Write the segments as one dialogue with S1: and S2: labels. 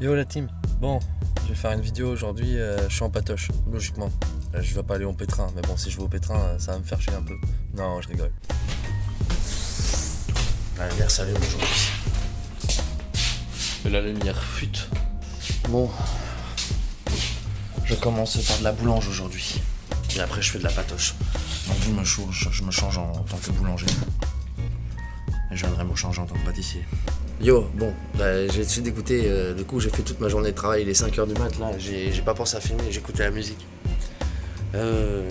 S1: Yo la team, bon, je vais faire une vidéo aujourd'hui, je suis en patoche, logiquement. Je vais pas aller au pétrin, mais bon, si je vais au pétrin, ça va me faire chier un peu. Non, je rigole. La lumière s'allume aujourd'hui. Et la lumière fute. Bon, je commence par de la boulange aujourd'hui. Et après, je fais de la patoche. Donc je me change en tant que boulanger. Et je viendrai me changer en tant que pâtissier. Yo, bon, bah, j'ai essayé d'écouter, du coup j'ai fait toute ma journée de travail, il est 5h du mat là, j'ai pas pensé à filmer, j'écoutais la musique.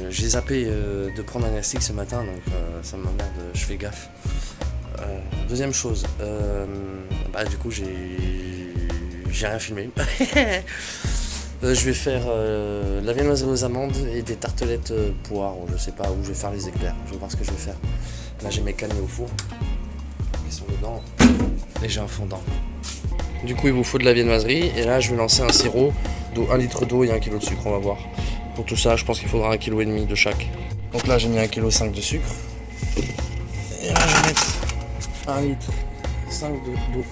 S1: J'ai zappé de prendre un élastique ce matin, donc ça m'emmerde, je fais gaffe. Deuxième chose, bah du coup j'ai rien filmé. Je vais faire de la viennoiserie aux amandes et des tartelettes poires, je sais pas où je vais faire les éclairs, je vais voir ce que je vais faire. Là j'ai mes canets au four, ils sont dedans. Et j'ai un fondant. Du coup il vous faut de la viennoiserie et là je vais lancer un sirop d'eau, 1 litre d'eau et 1 kg de sucre, on va voir. Pour tout ça je pense qu'il faudra 1,5 kg de chaque. Donc là j'ai mis 1,5 kg de sucre. Et là je vais mettre 1,5 litre d'eau.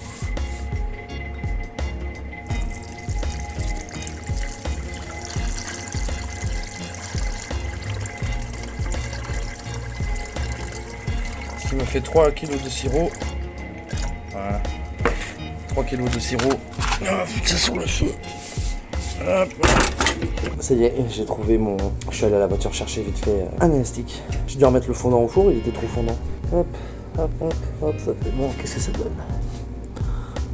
S1: Ce qui me fait 3 kg de sirop. Voilà. 3 kg de sirop. Oh putain, sur le feu. Hop. Ça y est, j'ai trouvé mon... Je suis allé à la voiture chercher vite fait un élastique. J'ai dû remettre le fondant au four, il était trop fondant. Hop, hop, hop, hop, ça fait bon. Qu'est-ce que ça donne?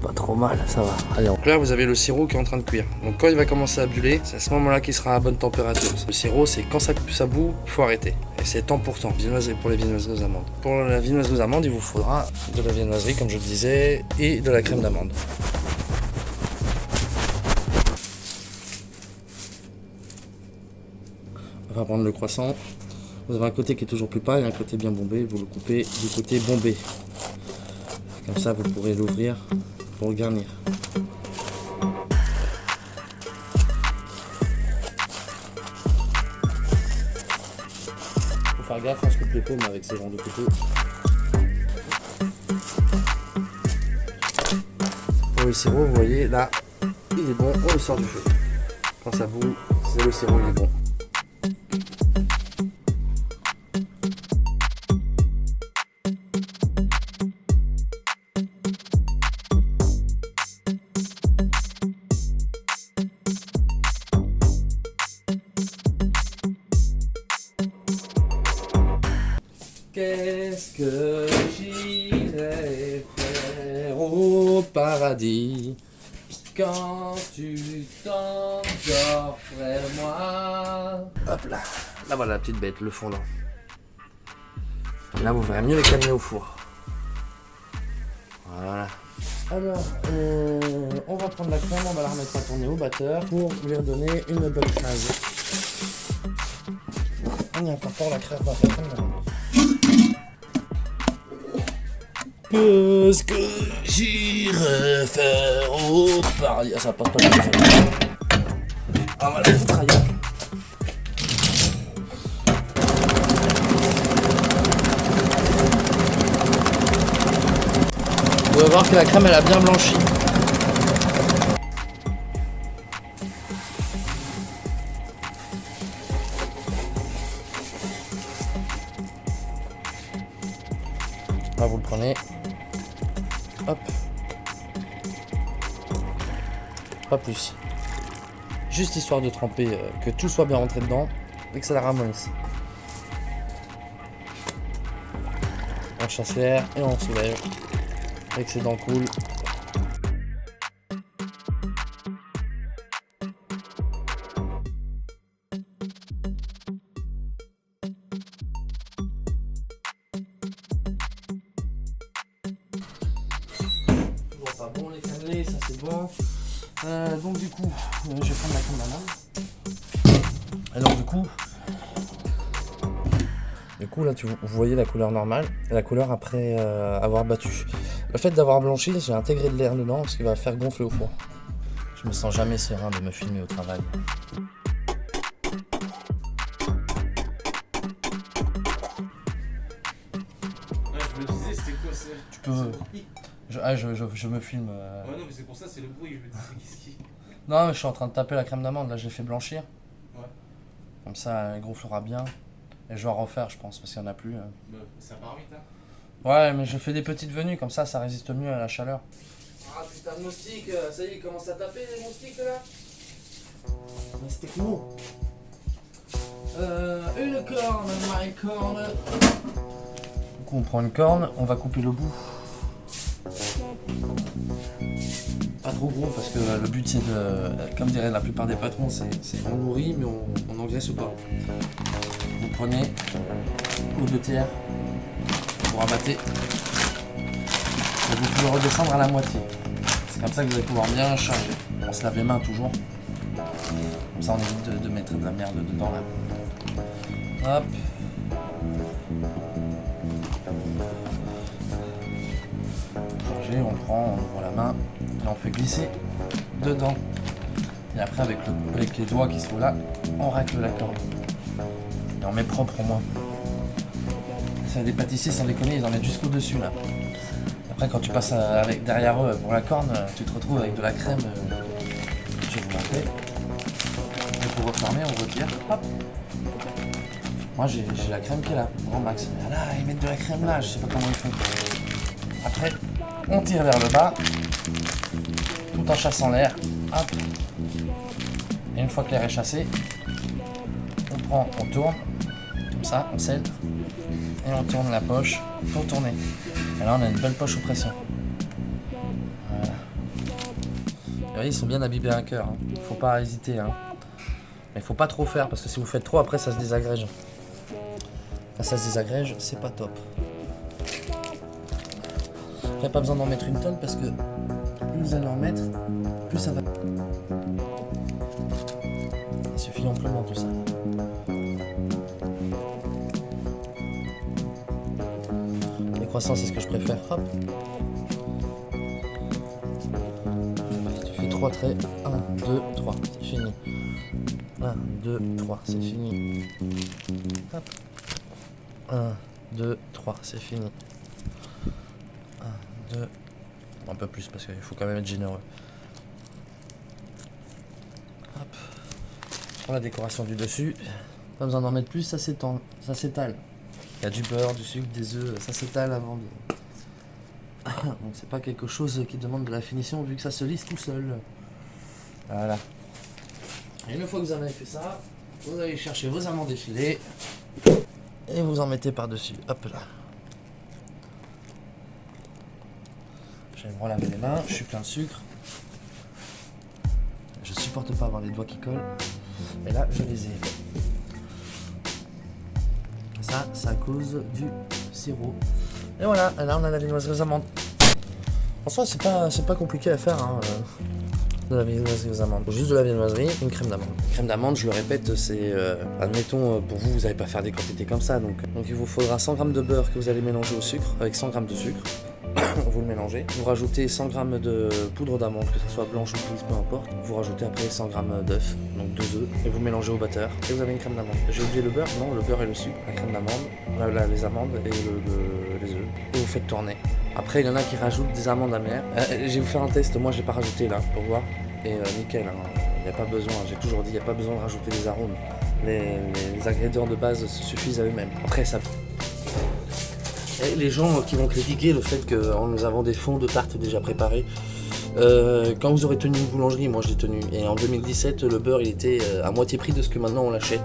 S1: Pas trop mal, ça va. Allez, donc là, vous avez le sirop qui est en train de cuire. Donc quand il va commencer à buller, c'est à ce moment-là qu'il sera à bonne température. Le sirop, c'est quand ça bout, il faut arrêter. Et c'est temps pour temps. Viennoiserie pour les viennoiseries aux amandes. Pour la viennoiserie aux amandes, il vous faudra de la viennoiserie, comme je le disais, et de la crème d'amande. On va prendre le croissant. Vous avez un côté qui est toujours plus pâle et un côté bien bombé. Vous le coupez du côté bombé. Comme ça, vous pourrez l'ouvrir pour le garnir. Faut faire gaffe, on se coupe les paumes avec ces genres de couteaux. Pour le sirop, vous voyez, là, il est bon, on le sort du feu. Quand ça bout, c'est le sirop, il est bon. Qu'est-ce que j'irai faire au paradis quand tu t'endors près de moi? Hop là, là voilà la petite bête, le fondant. Là vous verrez mieux les cannelés au four. Voilà. Alors, on va prendre la crème, on va la remettre à tourner au batteur pour lui redonner une bonne phase. On y incorpore la crème d'amande. Qu'est-ce que j'irai faire au paradis? Ah, ça passe pas le téléphone. Ah voilà, il faut travailler. Vous allez voir que la crème elle a bien blanchi. Là vous le prenez. Hop. Pas plus. Juste histoire de tremper, que tout soit bien rentré dedans et que ça la ramollisse. On chasse l'air et on soulève. L'excédent coule. Bon les cannelés, ça c'est bon. Donc du coup, je vais prendre la crème d'amande. Et donc du coup là vous voyez la couleur normale et la couleur après avoir battu. Le fait d'avoir blanchi, j'ai intégré de l'air dedans, ce qui va faire gonfler au four. Je me sens jamais serein de me filmer au travail.
S2: Ouais, je me disais c'était quoi ça?
S1: Tu peux Je me filme.
S2: Ouais, non, mais c'est pour ça, c'est le bruit. Je me dis, qu'est-ce qui.
S1: Non, mais je suis en train de taper la crème d'amande. Là, je l'ai fait blanchir.
S2: Ouais.
S1: Comme ça, elle gonflera bien. Et je vais en refaire, je pense, parce qu'il n'y en a plus.
S2: Bah, ça part vite, hein.
S1: Ouais, mais je fais des petites venues, comme ça résiste mieux à la chaleur. Ah putain de moustiques, ça y est, ils commencent à taper les moustiques là. Moustique mou. Une corne, my corne. Du coup, on prend une corne, on va couper le bout. Pas trop gros, parce que le but c'est de, comme diraient la plupart des patrons, c'est on nourrit, mais on n'engraisse pas. Vous prenez au 2 tiers, vous rabattez, et vous pouvez redescendre à la moitié. C'est comme ça que vous allez pouvoir bien charger. On se lave les mains toujours. Comme ça on évite de mettre de la merde dedans là. Hop. Charger, on prend, on ouvre la main et on fait glisser dedans. Et après avec les doigts qui sont là, on racle la corde. Et on met propre au moins. C'est des pâtissiers sans déconner, ils en mettent jusqu'au dessus là. Après quand tu passes derrière eux pour la corne, tu te retrouves avec de la crème. Je vais vous montrer. Et pour refermer, on retire. Hop. Moi j'ai la crème qui est là, grand max. Mais là, ils mettent de la crème là, je sais pas comment ils font. Après, on tire vers le bas, tout en chassant l'air. Hop. Et une fois que l'air est chassé, on tourne, comme ça, on scelle. Et on tourne la poche pour tourner. Et là on a une belle poche aux pressions. Voilà. Et voyez, ils sont bien imbibés à cœur. Hein. Faut pas hésiter. Hein. Mais faut pas trop faire parce que si vous faites trop, après ça se désagrège. Quand ça se désagrège, c'est pas top. Après, pas besoin d'en mettre une tonne parce que plus vous allez en mettre, plus ça va. Il suffit amplement tout ça. Les croissants, c'est ce que je préfère. Hop. Tu fais 3 traits. 1, 2, 3. C'est fini. 1, 2, 3. C'est fini. Hop. 1, 2, 3. C'est fini. 1, 2. Un peu plus parce qu'il faut quand même être généreux. Hop. Je prends la décoration du dessus. Pas besoin d'en mettre plus, ça s'étend. Ça s'étale. Il y a du beurre, du sucre, des œufs, ça s'étale avant de... Donc c'est pas quelque chose qui demande de la finition vu que ça se lisse tout seul. Voilà. Et une fois que vous avez fait ça, vous allez chercher vos amandes effilées et vous en mettez par-dessus. Hop là. Je vais me relaver les mains, je suis plein de sucre. Je supporte pas avoir les doigts qui collent. Et là, je les ai. Ça à cause du sirop. Et voilà, là on a la viennoiserie aux amandes. En soi, c'est pas compliqué à faire. Hein, de la viennoiserie aux amandes. Juste de la viennoiserie, une crème d'amande. Crème d'amande, je le répète, c'est... admettons, pour vous, vous n'allez pas faire des quantités comme ça. Donc il vous faudra 100 g de beurre que vous allez mélanger au sucre, avec 100 g de sucre. Vous le mélangez. Vous rajoutez 100 g de poudre d'amande, que ce soit blanche ou grise, peu importe. Vous rajoutez après 100 g d'œufs, donc 2 œufs, et vous mélangez au batteur. Et vous avez une crème d'amande. J'ai oublié le beurre, non, le beurre et le sucre, la crème d'amande, les amandes et les œufs. Et vous faites tourner. Après, il y en a qui rajoutent des amandes amères. Je vais vous faire un test, moi j'ai pas rajouté là, pour voir. Et nickel, hein. Il n'y a pas besoin, j'ai toujours dit, il n'y a pas besoin de rajouter des arômes. Les ingrédients de base se suffisent à eux-mêmes. Après, ça... Et les gens qui vont critiquer le fait que nous avons des fonds de tarte déjà préparés, quand vous aurez tenu une boulangerie, moi je l'ai tenu, et en 2017 le beurre il était à moitié prix de ce que maintenant on l'achète.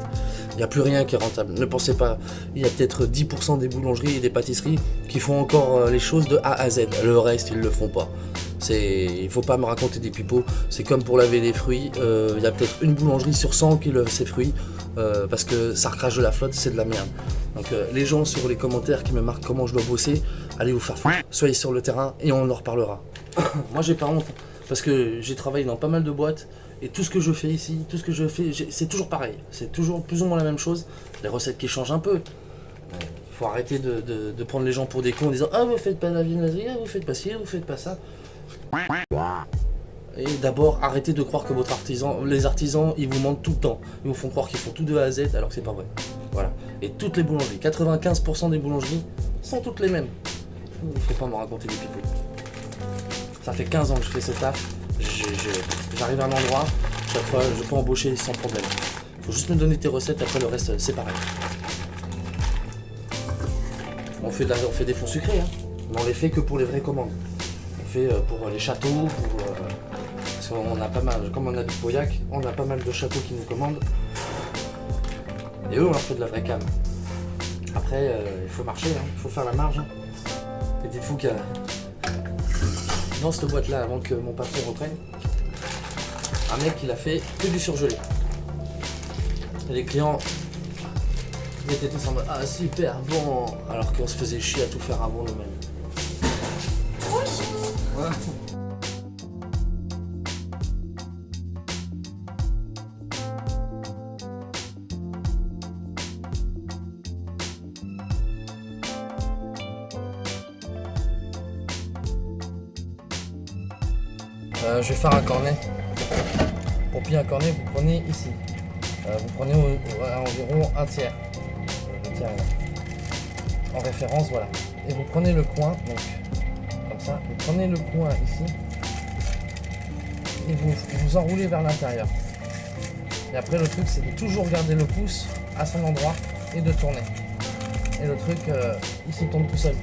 S1: Il n'y a plus rien qui est rentable, ne pensez pas, il y a peut-être 10% des boulangeries et des pâtisseries qui font encore les choses de A à Z, le reste ils le font pas. Il faut pas me raconter des pipeaux, c'est comme pour laver les fruits, il y a peut-être une boulangerie sur 100 qui lave ses fruits, parce que ça recrache de la flotte, c'est de la merde. Donc les gens sur les commentaires qui me marquent comment je dois bosser, allez vous faire foutre, soyez sur le terrain et on en reparlera. Moi j'ai pas honte, parce que j'ai travaillé dans pas mal de boîtes, et tout ce que je fais ici, tout ce que je fais, c'est toujours pareil, c'est toujours plus ou moins la même chose, les recettes qui changent un peu. Il faut arrêter de prendre les gens pour des cons en disant « Ah vous faites pas la viennoiserie, vous faites pas ci, vous faites pas ça ». Et d'abord, arrêtez de croire que les artisans, ils vous mentent tout le temps. Ils vous font croire qu'ils font tout de A à Z alors que c'est pas vrai. Voilà. Et toutes les boulangeries, 95% des boulangeries sont toutes les mêmes. Il ne faut pas me raconter des pipeaux. Ça fait 15 ans que je fais ce taf. J'arrive à un endroit, chaque fois je peux embaucher sans problème. Faut juste me donner tes recettes, après le reste c'est pareil. On fait des fonds sucrés, hein. Mais on les fait que pour les vraies commandes. On fait pour les châteaux, parce qu'on a pas mal, comme on habite Pauillac, on a pas mal de châteaux qui nous commandent. Et eux on leur fait de la vraie cam. Après il faut marcher, hein. Il faut faire la marge. Hein. Et dites-vous que dans cette boîte là, avant que mon patron reprenne, un mec il a fait que du surgelé. Et les clients ils étaient tous en mode ah super bon, alors qu'on se faisait chier à tout faire avant nous-mêmes. Ouais. Je vais faire un cornet. Pour plier un cornet, vous prenez ici. Vous prenez environ un tiers. Le tiers en référence, voilà. Et vous prenez le coin, donc comme ça. Vous prenez le coin ici. Et vous enroulez vers l'intérieur. Et après, le truc, c'est de toujours garder le pouce à son endroit et de tourner. Et le truc, il se tourne tout seul.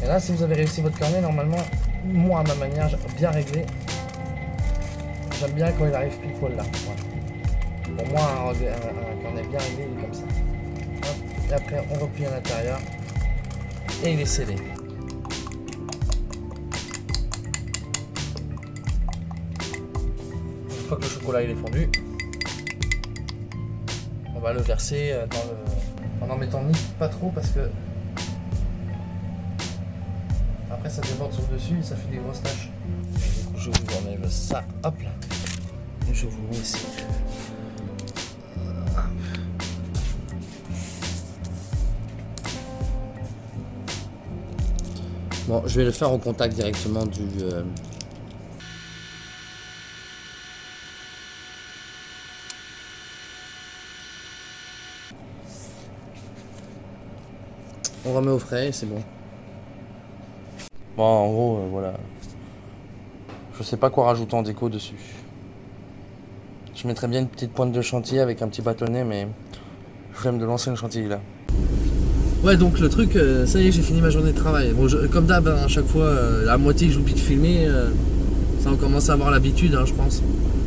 S1: Et là, si vous avez réussi votre cornet, normalement, moi, à ma manière, bien réglé, j'aime bien quand il arrive pile poil là. Voilà. Pour moi, un cornet bien réglé, il est comme ça. Hop. Et après, on replie à l'intérieur. Et il est scellé. Une fois que le chocolat il est fondu, on va le verser en n'en mettant ni pas trop parce que après ça déborde sur le dessus et ça fait des grosses taches. Du coup, je vous enlève ça, hop là. Et je vous mets ici. Bon, je vais le faire au contact directement du... On remet au frais et c'est bon. Bon, en gros, voilà. Je sais pas quoi rajouter en déco dessus. Je mettrais bien une petite pointe de chantilly avec un petit bâtonnet, mais flemme de lancer le chantilly là. Ouais, donc le truc, ça y est, j'ai fini ma journée de travail. Bon, comme d'hab, hein, à chaque fois, la moitié que j'oublie de filmer, ça on commence à avoir l'habitude, hein, je pense.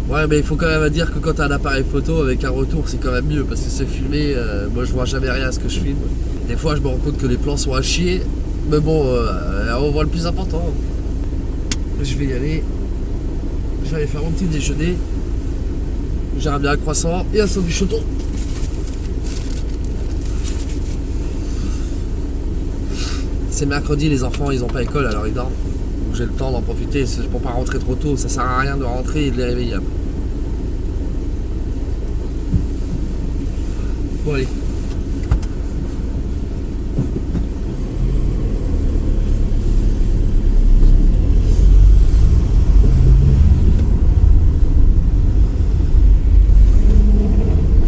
S1: Ouais, mais il faut quand même dire que quand t'as un appareil photo avec un retour, c'est quand même mieux, parce que c'est filmé, moi je vois jamais rien à ce que je filme. Des fois, je me rends compte que les plans sont à chier, mais bon, on voit le plus important. Je vais y aller. Je vais aller faire mon petit déjeuner. J'aurai bien un croissant et un sandwich au thon. C'est mercredi, les enfants ils ont pas école alors ils dorment. Donc j'ai le temps d'en profiter pour pas rentrer trop tôt, ça sert à rien de rentrer et de les réveiller. Bon allez.